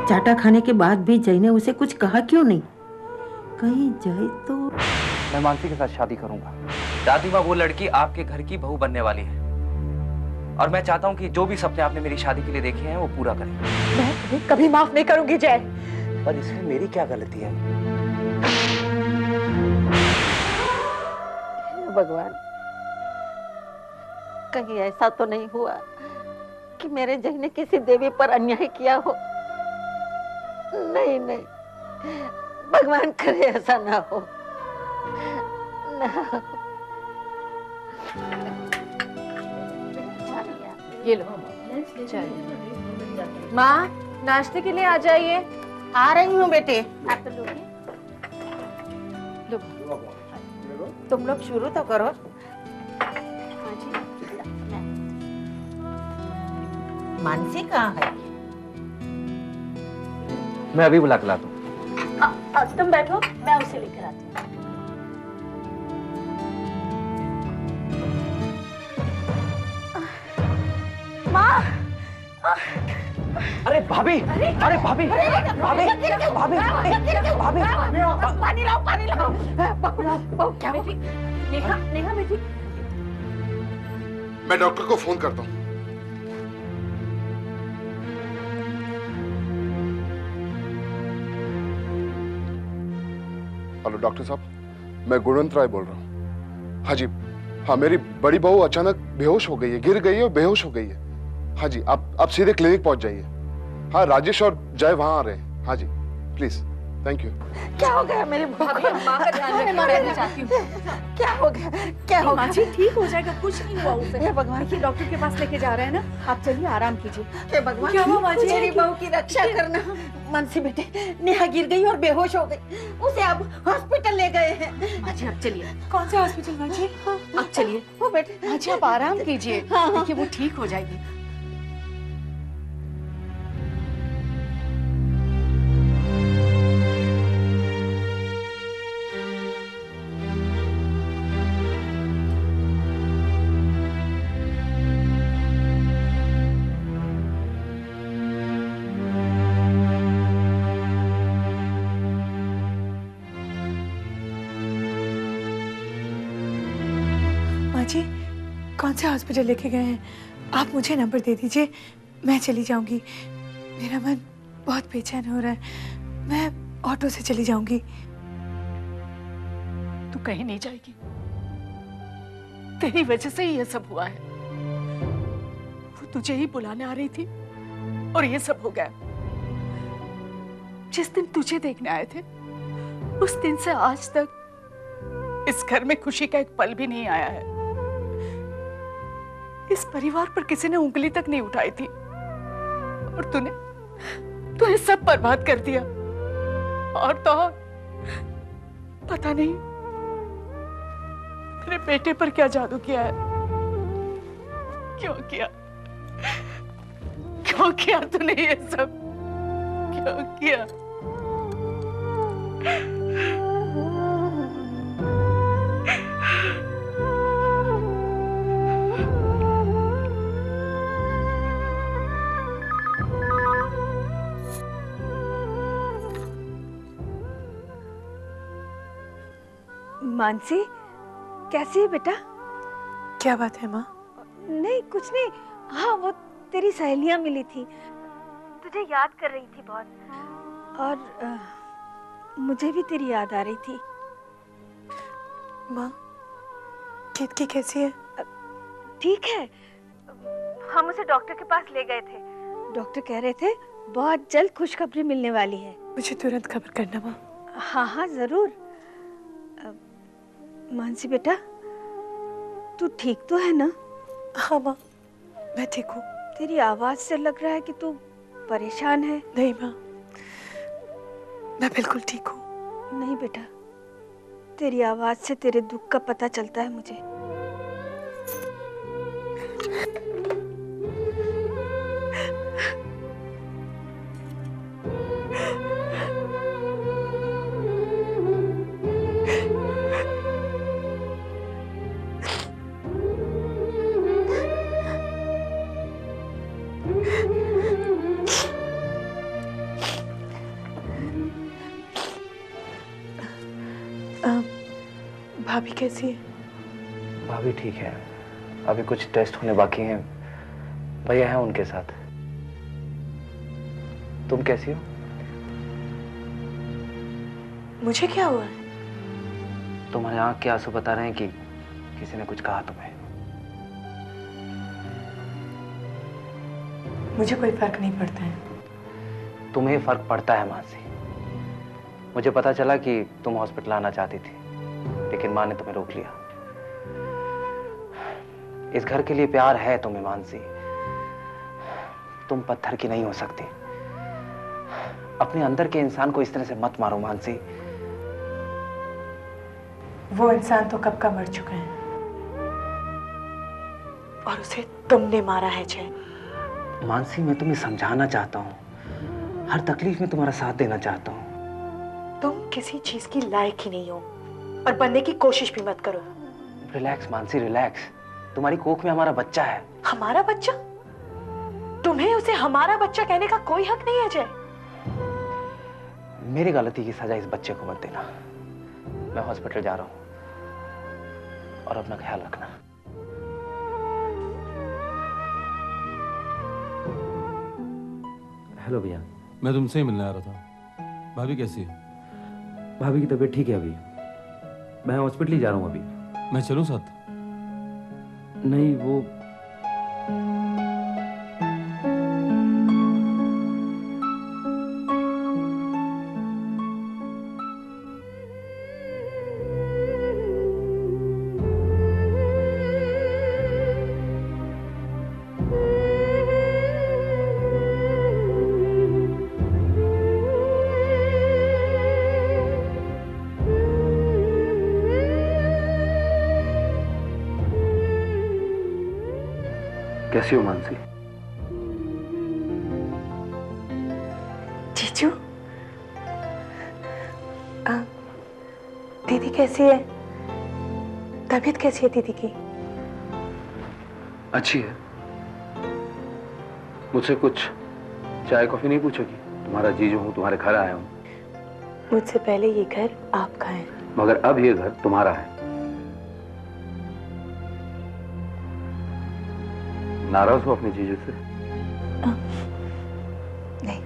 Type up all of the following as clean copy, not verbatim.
चाटा खाने के बाद भी जय ने उसे कुछ कहा क्यों नहीं? कहीं जय तो। मैं मानसी के साथ शादी करूंगा। दादी माँ, वो लड़की आपके घर की बहू बनने वाली है और मैं चाहता हूँ कि जो भी सपने आपने मेरी शादी के लिए देखे हैं वो पूरा करें। मैं कभी माफ नहीं करूंगी जय। पर इसमें मेरी क्या गलती है? भगवान, कहीं ऐसा तो नहीं हुआ कि मेरे जय ने किसी देवी पर अन्याय किया हो? नहीं नहीं, भगवान करे ऐसा ना हो, ना हो। ये लो चाय। माँ, नाश्ते के लिए आ जाइए। आ रही हूँ बेटे। आप लो, तुम लोग शुरू तो करो। मानसी कहाँ है? मैं अभी बुला के लाता हूँ। तुम बैठो, मैं उसे लेकर आती हूँ। माँ, अरे भाभी, अरे भाभी, भाभी, भाभी, भाभी, पानी लाओ, पानी लाओ। क्या बेटी? नेहा, नेहा बेटी। मैं डॉक्टर को फोन करता हूँ। हेलो डॉक्टर साहब, मैं गुणवंत राय बोल रहा हूँ। हाँ जी, हाँ मेरी बड़ी बहू अचानक बेहोश हो गई है, गिर गई है और बेहोश हो गई है। हाँ जी, आप सीधे क्लिनिक पहुंच जाइए। हाँ, राजेश और जय वहां आ रहे हैं। हाँ जी, प्लीज, थैंक यू। क्या हो गया मेरी बहू को? माँ का ध्यान रखना, मैं भी चाहती हूँ। क्या हो गया? क्या हो गया? जी ठीक हो जाएगा, कुछ नहीं हुआ उसे। हे भगवान, देखिए डॉक्टर के पास लेके जा रहे हैं ना, आप चलिए आराम कीजिए। हे भगवान, क्या हुआ माँ जी? मेरी बहू की रक्षा करना। मानसी बेटे, नेहा गिर गई और बेहोश हो गई, उसे अब हॉस्पिटल ले गए हैं। माँ जी आप चलिए। कौन सा हॉस्पिटल माँ जी? आप चलिए। वो बेटे, माँ जी आप आराम कीजिए, देखिए वो ठीक हो जाएगी। माँ जी, कौन से हॉस्पिटल लेके गए हैं? आप मुझे नंबर दे दीजिए, मैं चली जाऊंगी। मेरा मन बहुत बेचैन हो रहा है, मैं ऑटो से चली जाऊंगी। तू कहीं नहीं जाएगी, तेरी वजह से ही ये सब हुआ है। वो तुझे ही बुलाने आ रही थी और ये सब हो गया। जिस दिन तुझे देखने आए थे, उस दिन से आज तक इस घर में खुशी का एक पल भी नहीं आया है। इस परिवार पर किसी ने उंगली तक नहीं उठाई थी और तूने सब बर्बाद कर दिया। और तो और, पता नहीं मेरे बेटे पर क्या जादू किया है। क्यों किया? क्यों किया तूने ये सब? क्यों किया? मानसी, कैसी है बेटा? क्या बात है माँ? नहीं कुछ नहीं। हाँ, वो तेरी सहेलियां मिली थी, तुझे याद कर रही थी बहुत, और मुझे भी तेरी याद आ रही थी। माँ, केतकी कैसी है? ठीक है, हम उसे डॉक्टर के पास ले गए थे। डॉक्टर कह रहे थे बहुत जल्द खुशखबरी मिलने वाली है। मुझे तुरंत खबर करना माँ। हाँ हाँ जरूर। मानसी बेटा, तू ठीक तो है ना? हाँ माँ, मैं ठीक हूँ। तेरी आवाज से लग रहा है कि तू परेशान है। नहीं माँ, मैं बिल्कुल ठीक हूँ। नहीं बेटा, तेरी आवाज से तेरे दुख का पता चलता है मुझे। भाभी कैसी है? भाभी ठीक है, अभी कुछ टेस्ट होने बाकी हैं। भैया हैं उनके साथ। तुम कैसी हो? मुझे क्या हुआ है? तुम्हारे आंख के आंसू बता रहे हैं कि किसी ने कुछ कहा तुम्हें। मुझे कोई फर्क नहीं पड़ता है। तुम्हें फर्क पड़ता है मानसी। मुझे पता चला कि तुम हॉस्पिटल आना चाहती थी, लेकिन माँ ने तुम्हें रोक लिया। इस घर के लिए प्यार है तुम्हें मानसी। तुम पत्थर की नहीं हो सकती। अपने अंदर के इंसान को इस तरह से मत मारो मानसी। वो इंसान तो कब का मर चुका है और उसे तुमने मारा है जय। मानसी, मैं तुम्हें समझाना चाहता हूँ, हर तकलीफ में तुम्हारा साथ देना चाहता हूँ। तुम किसी चीज की लायक ही नहीं हो और बनने की कोशिश भी मत करो। Relax Mansi, relax. तुम्हारी कोख में हमारा बच्चा है। हमारा बच्चा? तुम्हें उसे हमारा बच्चा कहने का कोई हक नहीं है जय। मेरी गलती की सजा इस बच्चे को मत देना। मैं हॉस्पिटल जा रहा हूँ और अपना ख्याल रखना। हेलो भैया। मैं तुमसे ही मिलने आ रहा था। भाभी कैसी है? भाभी की तबीयत ठीक है अभी। मैं हॉस्पिटल ही जा रहा हूँ अभी। मैं चलूं साथ? नहीं, वो कैसी हो मानसी? जीजू, दीदी कैसी है? तबीयत कैसी है दीदी की? अच्छी है। मुझसे कुछ चाय कॉफी नहीं पूछोगी? तुम्हारा जीजू हूँ, तुम्हारे घर आया हूँ। मुझसे पहले ये घर आपका है। मगर अब ये घर तुम्हारा है। नाराज हो अपने जीजू से? नहीं।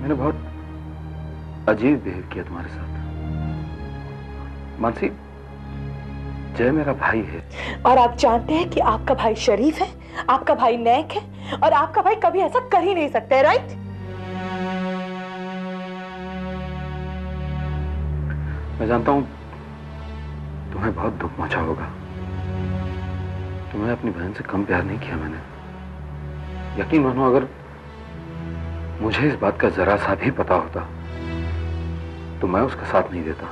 मैंने बहुत अजीब बिहेव किया तुम्हारे साथ मानसी। जय मेरा भाई है। और आप जानते हैं कि आपका भाई शरीफ है, आपका भाई नेक है और आपका भाई कभी ऐसा कर ही नहीं सकता है, राइट? मैं जानता हूं तुम्हें बहुत दुख पहुंचा होगा। तुम्हें अपनी बहन से कम प्यार नहीं किया मैंने। यकीन मानो, अगर मुझे इस बात का जरा सा भी पता होता तो मैं उसका साथ नहीं देता।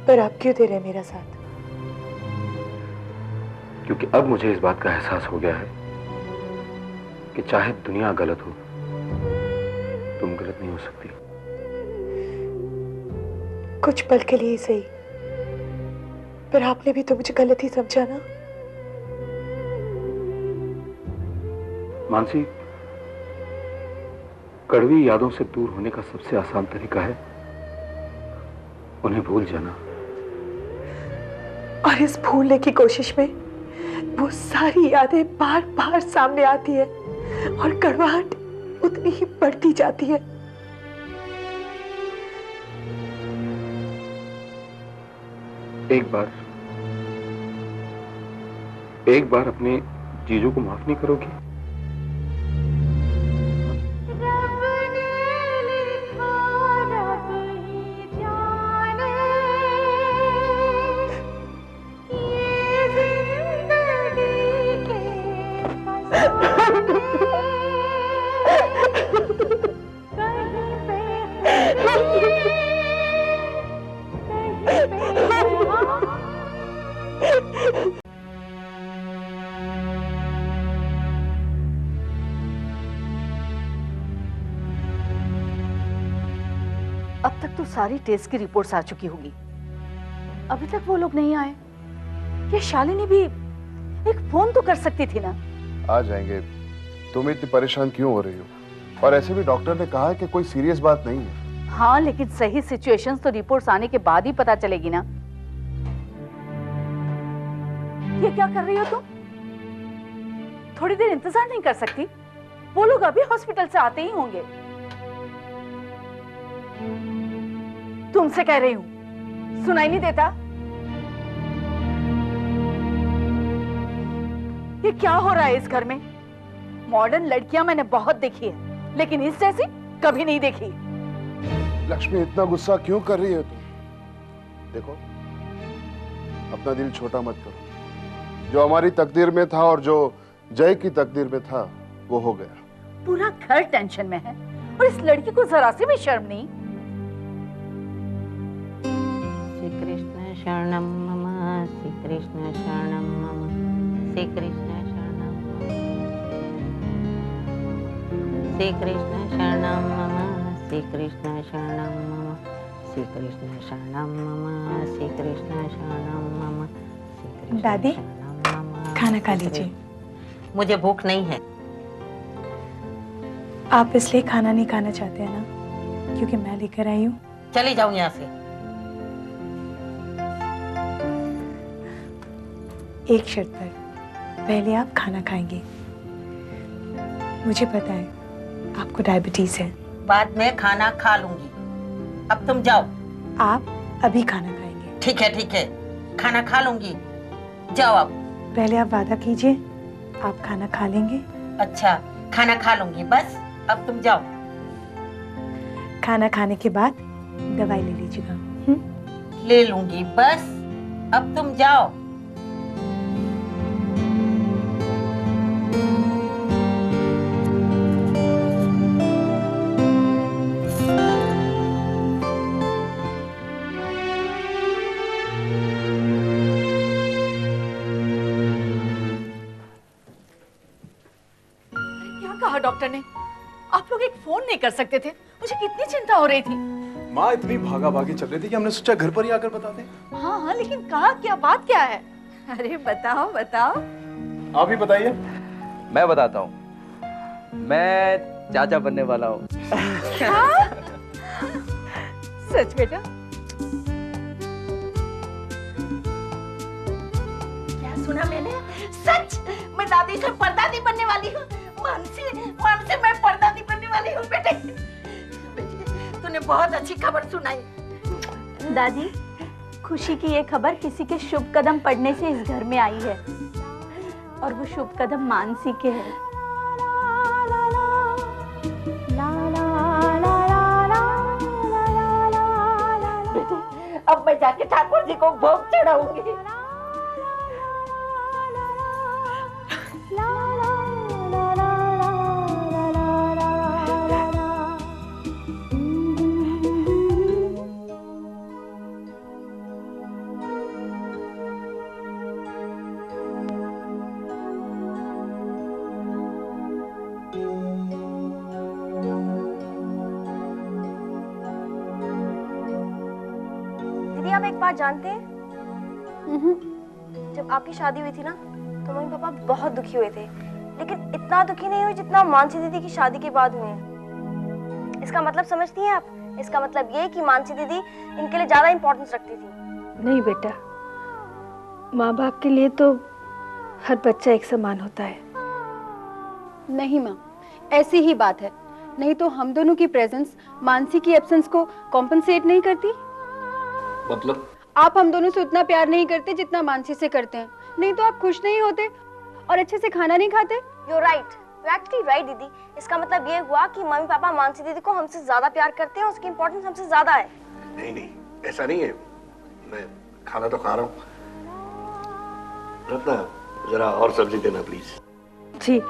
पर आप क्यों दे रहे हैं मेरा साथ? क्योंकि अब मुझे इस बात का एहसास हो गया है कि चाहे दुनिया गलत हो, तुम गलत नहीं हो सकती। कुछ पल के लिए सही, पर आपने भी तो मुझे गलत ही समझा ना। मानसी, कड़वी यादों से दूर होने का सबसे आसान तरीका है उन्हें भूल जाना। और इस भूलने की कोशिश में वो सारी यादें बार बार सामने आती है और कड़वाहट उतनी ही बढ़ती जाती है। एक बार अपने जीजू को माफ नहीं करोगी? अब तक तो सारी टेस्ट की रिपोर्ट्स आ चुकी होगी। अभी तक वो लोग नहीं आए। ये शालिनी भी एक फोन तो कर सकती थी ना। आ जाएंगे। तुम इतनी परेशान क्यों हो रही हो? और ऐसे भी डॉक्टर ने कहा है कि कोई सीरियस बात नहीं है। हाँ, लेकिन सही सिचुएशंस तो रिपोर्ट्स आने के बाद ही पता चलेगी ना। ये क्या कर रही हो तुम? थोड़ी देर इंतजार नहीं कर सकती? वो लोग अभी हॉस्पिटल से आते ही होंगे। तुमसे कह रही हूं, सुनाई नहीं देता? ये क्या हो रहा है इस घर में? मॉडर्न लड़कियां मैंने बहुत देखी है, लेकिन इस जैसी कभी नहीं देखी। लक्ष्मी, इतना गुस्सा क्यों कर रही है तुम? देखो, अपना दिल छोटा मत करो। जो हमारी तकदीर में था और जो जय की तकदीर में था, वो हो गया। पूरा घर टेंशन में है और इस लड़की को जरा सी भी शर्म नहीं। श्री कृष्ण शरणम मम, श्री कृष्ण शरणम मम, श्री कृष्ण शरणम मम, श्री कृष्ण शरणम मम, श्री कृष्ण शरणम मम, श्री कृष्ण शरणम मम, श्री कृष्ण शरणम मम, श्री कृष्ण दादी, शरणम मम। खाना खा लीजिए। मुझे भूख नहीं है। आप इसलिए खाना नहीं खाना चाहते हैं ना, क्योंकि मैं लेकर आई हूँ। चली जाऊं यहाँ से। एक शर्त पर, पहले आप खाना खाएंगे। मुझे पता है आपको डायबिटीज है। बाद में खाना खा लूंगी, अब तुम जाओ। आप अभी खाना खाएंगे। ठीक है ठीक है, खाना खा लूंगी, जाओ आप। पहले आप वादा कीजिए आप खाना खा लेंगे। अच्छा, खाना खा लूंगी, बस अब तुम जाओ। खाना खाने के बाद दवाई ले लीजिएगा। ले लूंगी, बस अब तुम जाओ। कहा डॉक्टर ने? आप लोग एक फोन नहीं कर सकते थे? मुझे कितनी चिंता हो रही थी। माँ इतनी भागा भागी चल रही थी कि हमने सोचा घर पर ही आकर बता दें। हाँ हाँ, लेकिन कहा क्या, बात क्या है? अरे बताओ बताओ। आप ही बताइए। मैं बताता हूँ, मैं चाचा बनने वाला हूँ। सच बेटा? क्या सुना मैंने? सच? मैं दादी से परदादी बनने वाली हूँ। मानसी मैं परदादी बनने वाली हूँ। बेटे तूने बहुत अच्छी खबर सुनाई। दादी, खुशी की ये खबर किसी के शुभ कदम पड़ने से इस घर में आई है, और वो शुभ कदम मानसी के है। बेटे, अब मैं जाके ठाकुर जी को भोग चढ़ाऊंगी। दीदी, आप एक बात जानते हैं? जब आपकी शादी हुई थी ना, तो मम्मी पापा बहुत दुखी हुए थे, लेकिन इतना दुखी नहीं हुए जितना मानसी दीदी की शादी के बाद हुए हैं। इसका मतलब समझती हैं आप? इसका मतलब ये कि मानसी दीदी इनके लिए ज्यादा इंपॉर्टेंस रखती थी। नहीं बेटा, माँ बाप के लिए तो हर बच्चा एक समान होता है। नहीं माँ, ऐसी ही बात है। नहीं तो हम दोनों की प्रेजेंस मानसी की एब्सेंस को कॉम्पनसेट नहीं करती। मतलब? आप हम दोनों से उतना प्यार नहीं करते जितना मानसी से करते हैं। नहीं तो आप खुश नहीं होते और अच्छे से खाना नहीं खाते। You're right. You're actually right, दीदी। इसका मतलब ये हुआ कि मम्मी पापा मानसी दीदी को हमसे ज्यादा प्यार करते हैं, उसकी इम्पोर्टेंस हमसे ज्यादा है। नहीं नहीं, ऐसा नहीं है। मैं खाना तो खा रहा हूँ। रत्ना, जरा और सब्जी देना प्लीज। जी।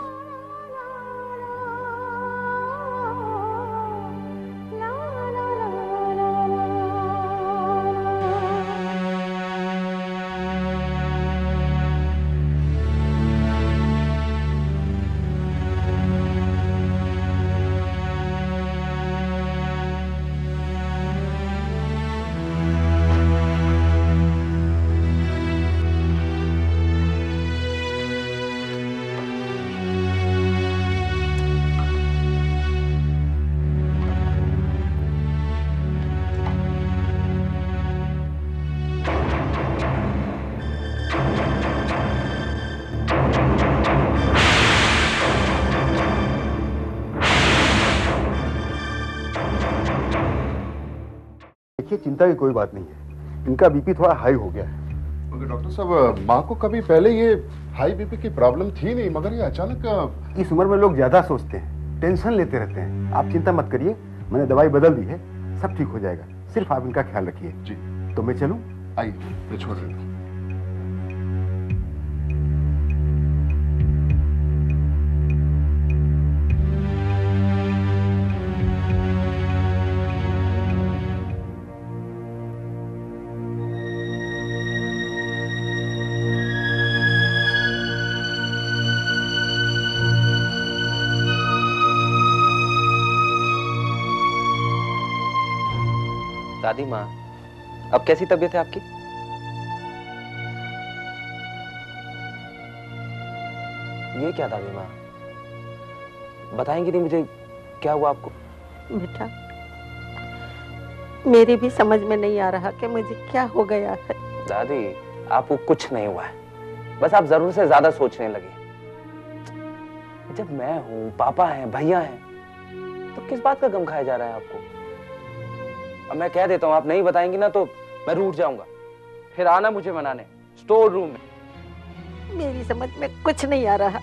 चिंता की कोई बात नहीं है, इनका बीपी थोड़ा हाई हो गया है। मगर डॉक्टर साहब, माँ को कभी पहले ये हाई बीपी की प्रॉब्लम थी नहीं, मगर ये अचानक। इस उम्र में लोग ज्यादा सोचते हैं, टेंशन लेते रहते हैं। आप चिंता मत करिए, मैंने दवाई बदल दी है, सब ठीक हो जाएगा। सिर्फ आप इनका ख्याल रखिए। जी। तो मैं चलूं? आइए, मैं छोड़ देता हूँ। दादी माँ, अब कैसी तबीयत है आपकी? ये क्या दादी माँ, बताएंगी नहीं मुझे क्या हुआ आपको? बेटा, मेरी भी समझ में नहीं आ रहा कि मुझे क्या हो गया है। दादी, आपको कुछ नहीं हुआ है, बस आप जरूर से ज्यादा सोचने लगे। जब मैं हूं, पापा हैं, भैया हैं, तो किस बात का गम खाया जा रहा है आपको? अब मैं कह देता हूँ, आप नहीं बताएंगी ना तो मैं रूठ जाऊंगा। फिर आना मुझे मनाने स्टोर रूम में। मेरी समझ में कुछ नहीं आ रहा।